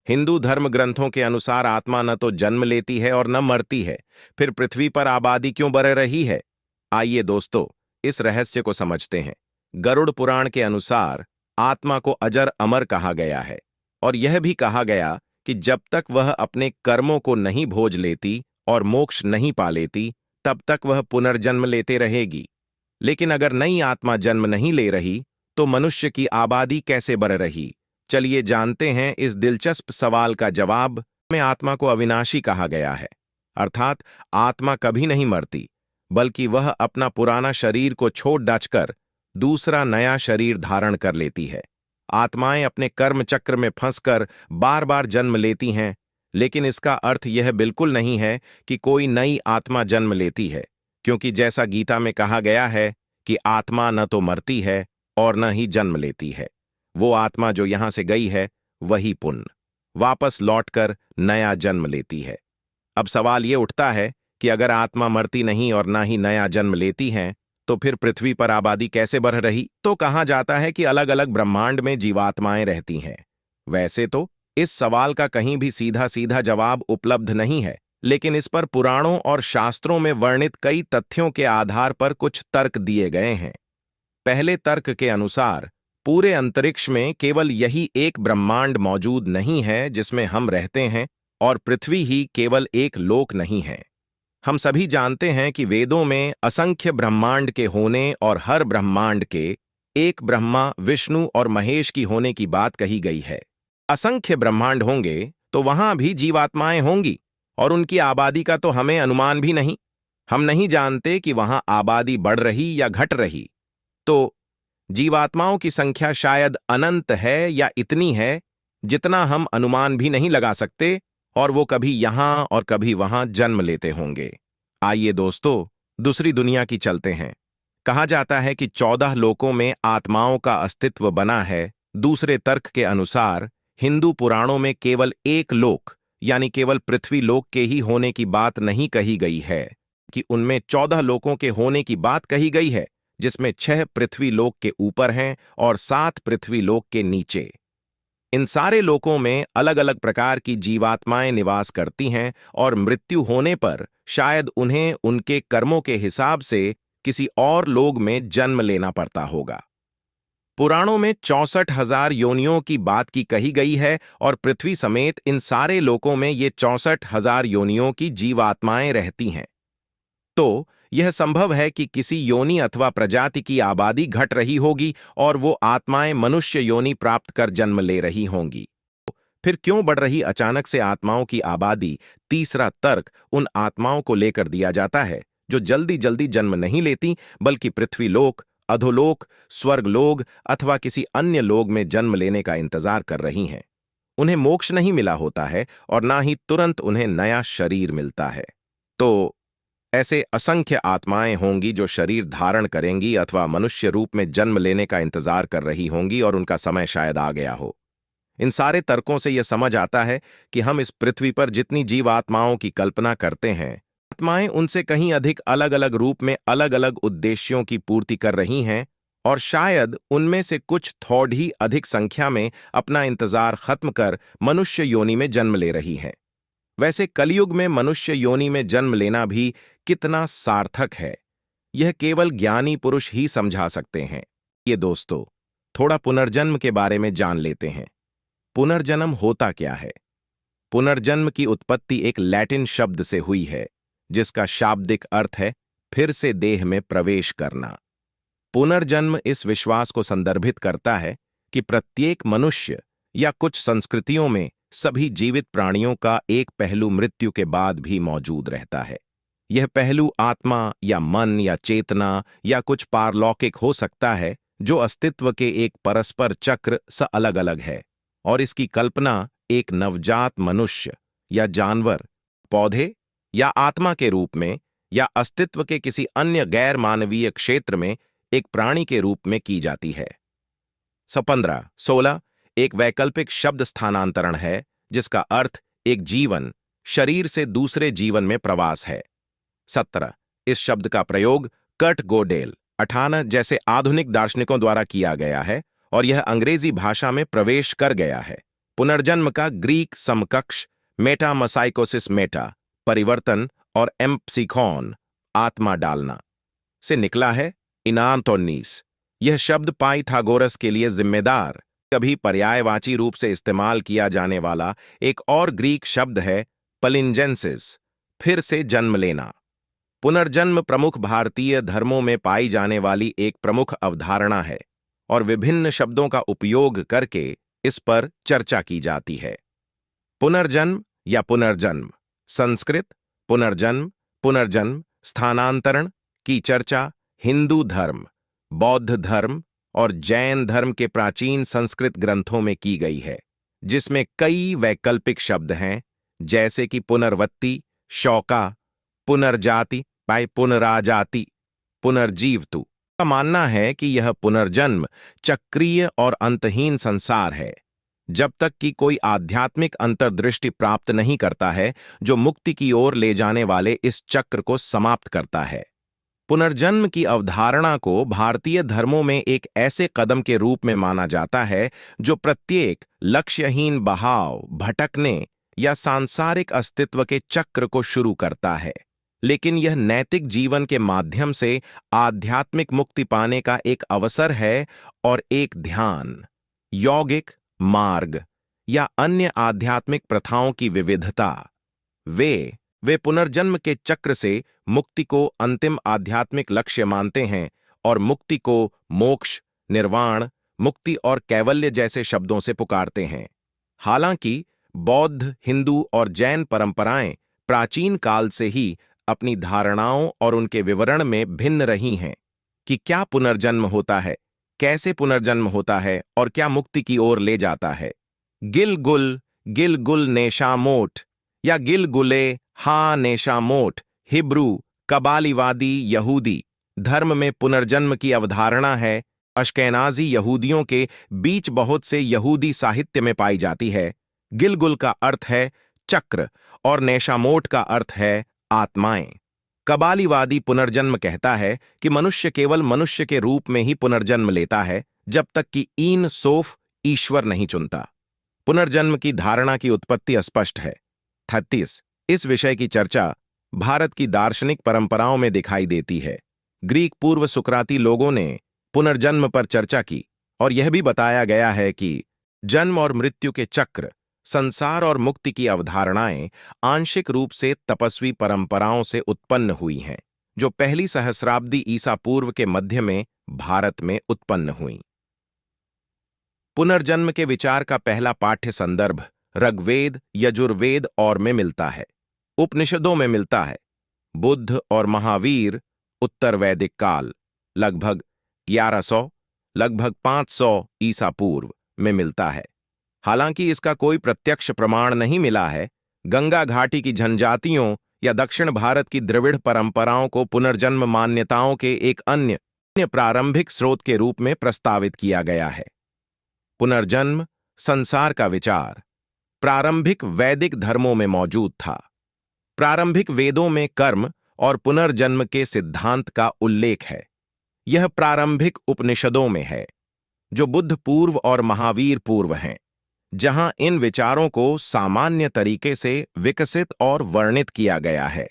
हिंदू धर्म ग्रंथों के अनुसार आत्मा न तो जन्म लेती है और न मरती है, फिर पृथ्वी पर आबादी क्यों बढ़ रही है? आइए दोस्तों, इस रहस्य को समझते हैं। गरुड़ पुराण के अनुसार आत्मा को अजर अमर कहा गया है और यह भी कहा गया कि जब तक वह अपने कर्मों को नहीं भोज लेती और मोक्ष नहीं पा लेती, तब तक वह पुनर्जन्म लेते रहेगी। लेकिन अगर नई आत्मा जन्म नहीं ले रही, तो मनुष्य की आबादी कैसे बढ़ रही? चलिए जानते हैं इस दिलचस्प सवाल का जवाब। में आत्मा को अविनाशी कहा गया है, अर्थात आत्मा कभी नहीं मरती, बल्कि वह अपना पुराना शरीर को छोड़ डाचकर दूसरा नया शरीर धारण कर लेती है। आत्माएं अपने कर्म चक्र में फंसकर बार बार जन्म लेती हैं, लेकिन इसका अर्थ यह बिल्कुल नहीं है कि कोई नई आत्मा जन्म लेती है, क्योंकि जैसा गीता में कहा गया है कि आत्मा न तो मरती है और न ही जन्म लेती है। वो आत्मा जो यहां से गई है, वही पुनः वापस लौटकर नया जन्म लेती है। अब सवाल ये उठता है कि अगर आत्मा मरती नहीं और ना ही नया जन्म लेती है, तो फिर पृथ्वी पर आबादी कैसे बढ़ रही? तो कहा जाता है कि अलग अलग ब्रह्मांड में जीवात्माएं रहती हैं। वैसे तो इस सवाल का कहीं भी सीधा सीधा जवाब उपलब्ध नहीं है, लेकिन इस पर पुराणों और शास्त्रों में वर्णित कई तथ्यों के आधार पर कुछ तर्क दिए गए हैं। पहले तर्क के अनुसार पूरे अंतरिक्ष में केवल यही एक ब्रह्मांड मौजूद नहीं है जिसमें हम रहते हैं, और पृथ्वी ही केवल एक लोक नहीं है। हम सभी जानते हैं कि वेदों में असंख्य ब्रह्मांड के होने और हर ब्रह्मांड के एक ब्रह्मा, विष्णु और महेश की होने की बात कही गई है। असंख्य ब्रह्मांड होंगे तो वहां भी जीवात्माएं होंगी, और उनकी आबादी का तो हमें अनुमान भी नहीं। हम नहीं जानते कि वहां आबादी बढ़ रही या घट रही। तो जीवात्माओं की संख्या शायद अनंत है या इतनी है जितना हम अनुमान भी नहीं लगा सकते, और वो कभी यहां और कभी वहां जन्म लेते होंगे। आइए दोस्तों, दूसरी दुनिया की चलते हैं। कहा जाता है कि 14 लोकों में आत्माओं का अस्तित्व बना है। दूसरे तर्क के अनुसार हिंदू पुराणों में केवल एक लोक, यानी केवल पृथ्वी लोक के ही होने की बात नहीं कही गई है, कि उनमें 14 लोकों के होने की बात कही गई है, जिसमें 6 पृथ्वी लोक के ऊपर हैं और 7 पृथ्वी लोक के नीचे। इन सारे लोकों में अलग अलग प्रकार की जीवात्माएं निवास करती हैं, और मृत्यु होने पर शायद उन्हें उनके कर्मों के हिसाब से किसी और लोक में जन्म लेना पड़ता होगा। पुराणों में 64,000 योनियों की बात की कही गई है, और पृथ्वी समेत इन सारे लोकों में ये 64,000 योनियों की जीवात्माएं रहती हैं। तो यह संभव है कि किसी योनि अथवा प्रजाति की आबादी घट रही होगी और वो आत्माएं मनुष्य योनि प्राप्त कर जन्म ले रही होंगी। फिर क्यों बढ़ रही अचानक से आत्माओं की आबादी? तीसरा तर्क उन आत्माओं को लेकर दिया जाता है जो जल्दी जल्दी जन्म नहीं लेती, बल्कि पृथ्वी लोक, अधोलोक, स्वर्गलोक अथवा किसी अन्य लोक में जन्म लेने का इंतजार कर रही हैं। उन्हें मोक्ष नहीं मिला होता है और ना ही तुरंत उन्हें नया शरीर मिलता है। तो ऐसे असंख्य आत्माएं होंगी जो शरीर धारण करेंगी अथवा मनुष्य रूप में जन्म लेने का इंतजार कर रही होंगी, और उनका समय शायद आ गया हो। इन सारे तर्कों से यह समझ आता है कि हम इस पृथ्वी पर जितनी जीवात्माओं की कल्पना करते हैं, आत्माएं उनसे कहीं अधिक अलग अलग रूप में अलग अलग उद्देश्यों की पूर्ति कर रही हैं, और शायद उनमें से कुछ थोड़ी ही अधिक संख्या में अपना इंतजार खत्म कर मनुष्य योनि में जन्म ले रही हैं। वैसे कलयुग में मनुष्य योनि में जन्म लेना भी कितना सार्थक है, यह केवल ज्ञानी पुरुष ही समझा सकते हैं। ये दोस्तों, थोड़ा पुनर्जन्म के बारे में जान लेते हैं। पुनर्जन्म होता क्या है? पुनर्जन्म की उत्पत्ति एक लैटिन शब्द से हुई है, जिसका शाब्दिक अर्थ है फिर से देह में प्रवेश करना। पुनर्जन्म इस विश्वास को संदर्भित करता है कि प्रत्येक मनुष्य या कुछ संस्कृतियों में सभी जीवित प्राणियों का एक पहलू मृत्यु के बाद भी मौजूद रहता है। यह पहलू आत्मा या मन या चेतना या कुछ पारलौकिक हो सकता है, जो अस्तित्व के एक परस्पर चक्र से अलग अलग है, और इसकी कल्पना एक नवजात मनुष्य या जानवर, पौधे या आत्मा के रूप में, या अस्तित्व के किसी अन्य गैर मानवीय क्षेत्र में एक प्राणी के रूप में की जाती है। 16 एक वैकल्पिक शब्द स्थानांतरण है, जिसका अर्थ एक जीवन शरीर से दूसरे जीवन में प्रवास है। 17 इस शब्द का प्रयोग कर्ट गोडेल 98 जैसे आधुनिक दार्शनिकों द्वारा किया गया है, और यह अंग्रेजी भाषा में प्रवेश कर गया है। पुनर्जन्म का ग्रीक समकक्ष मेटामसाइकोसिस मेटा परिवर्तन और एम्पसीखॉन आत्मा डालना से निकला है। इनांतोनीस यह शब्द पाइथागोरस के लिए जिम्मेदार कभी पर्यायवाची रूप से इस्तेमाल किया जाने वाला एक और ग्रीक शब्द है पलिंजेंसिस फिर से जन्म लेना। पुनर्जन्म प्रमुख भारतीय धर्मों में पाई जाने वाली एक प्रमुख अवधारणा है और विभिन्न शब्दों का उपयोग करके इस पर चर्चा की जाती है। पुनर्जन्म या पुनर्जन्म संस्कृत पुनर्जन्म पुनर्जन्म स्थानांतरण की चर्चा हिंदू धर्म, बौद्ध धर्म और जैन धर्म के प्राचीन संस्कृत ग्रंथों में की गई है, जिसमें कई वैकल्पिक शब्द हैं जैसे कि पुनर्वत्ति, शौका, पुनर्जाति, पुनराजाति, पुनर्जीवतु। का मानना है कि यह पुनर्जन्म चक्रीय और अंतहीन संसार है जब तक कि कोई आध्यात्मिक अंतर्दृष्टि प्राप्त नहीं करता है जो मुक्ति की ओर ले जाने वाले इस चक्र को समाप्त करता है। पुनर्जन्म की अवधारणा को भारतीय धर्मों में एक ऐसे कदम के रूप में माना जाता है जो प्रत्येक लक्ष्यहीन बहाव, भटकने या सांसारिक अस्तित्व के चक्र को शुरू करता है, लेकिन यह नैतिक जीवन के माध्यम से आध्यात्मिक मुक्ति पाने का एक अवसर है और एक ध्यान, यौगिक मार्ग या अन्य आध्यात्मिक प्रथाओं की विविधता। वे पुनर्जन्म के चक्र से मुक्ति को अंतिम आध्यात्मिक लक्ष्य मानते हैं और मुक्ति को मोक्ष, निर्वाण, मुक्ति और कैवल्य जैसे शब्दों से पुकारते हैं। हालांकि बौद्ध, हिंदू और जैन परंपराएं प्राचीन काल से ही अपनी धारणाओं और उनके विवरण में भिन्न रही हैं कि क्या पुनर्जन्म होता है, कैसे पुनर्जन्म होता है और क्या मुक्ति की ओर ले जाता है। गिलगुल नेशामोट या गिलगुले हा नेशामोट हिब्रू, कबालीवादी यहूदी धर्म में पुनर्जन्म की अवधारणा है। अश्केनाजी यहूदियों के बीच बहुत से यहूदी साहित्य में पाई जाती है। गिलगुल का अर्थ है चक्र और नेशामोट का अर्थ है आत्माएं। कबालीवादी पुनर्जन्म कहता है कि मनुष्य केवल मनुष्य के रूप में ही पुनर्जन्म लेता है जब तक कि ईन सोफ ईश्वर नहीं चुनता। पुनर्जन्म की धारणा की उत्पत्ति अस्पष्ट है। 36 इस विषय की चर्चा भारत की दार्शनिक परंपराओं में दिखाई देती है। ग्रीक पूर्व सुकराती लोगों ने पुनर्जन्म पर चर्चा की और यह भी बताया गया है कि जन्म और मृत्यु के चक्र, संसार और मुक्ति की अवधारणाएं आंशिक रूप से तपस्वी परंपराओं से उत्पन्न हुई हैं, जो पहली सहस्राब्दी ईसा पूर्व के मध्य में भारत में उत्पन्न हुई। पुनर्जन्म के विचार का पहला पाठ्य संदर्भ ऋग्वेद, यजुर्वेद और में मिलता है, उपनिषदों में मिलता है। बुद्ध और महावीर उत्तर वैदिक काल लगभग 1100 लगभग 500 ईसा पूर्व में मिलता है। हालांकि इसका कोई प्रत्यक्ष प्रमाण नहीं मिला है। गंगा घाटी की जनजातियों या दक्षिण भारत की द्रविड़ परंपराओं को पुनर्जन्म मान्यताओं के एक अन्य प्रारंभिक स्रोत के रूप में प्रस्तावित किया गया है। पुनर्जन्म संसार का विचार प्रारंभिक वैदिक धर्मों में मौजूद था। प्रारंभिक वेदों में कर्म और पुनर्जन्म के सिद्धांत का उल्लेख है। यह प्रारंभिक उपनिषदों में है, जो बुद्ध पूर्व और महावीर पूर्व हैं, जहां इन विचारों को सामान्य तरीके से विकसित और वर्णित किया गया है।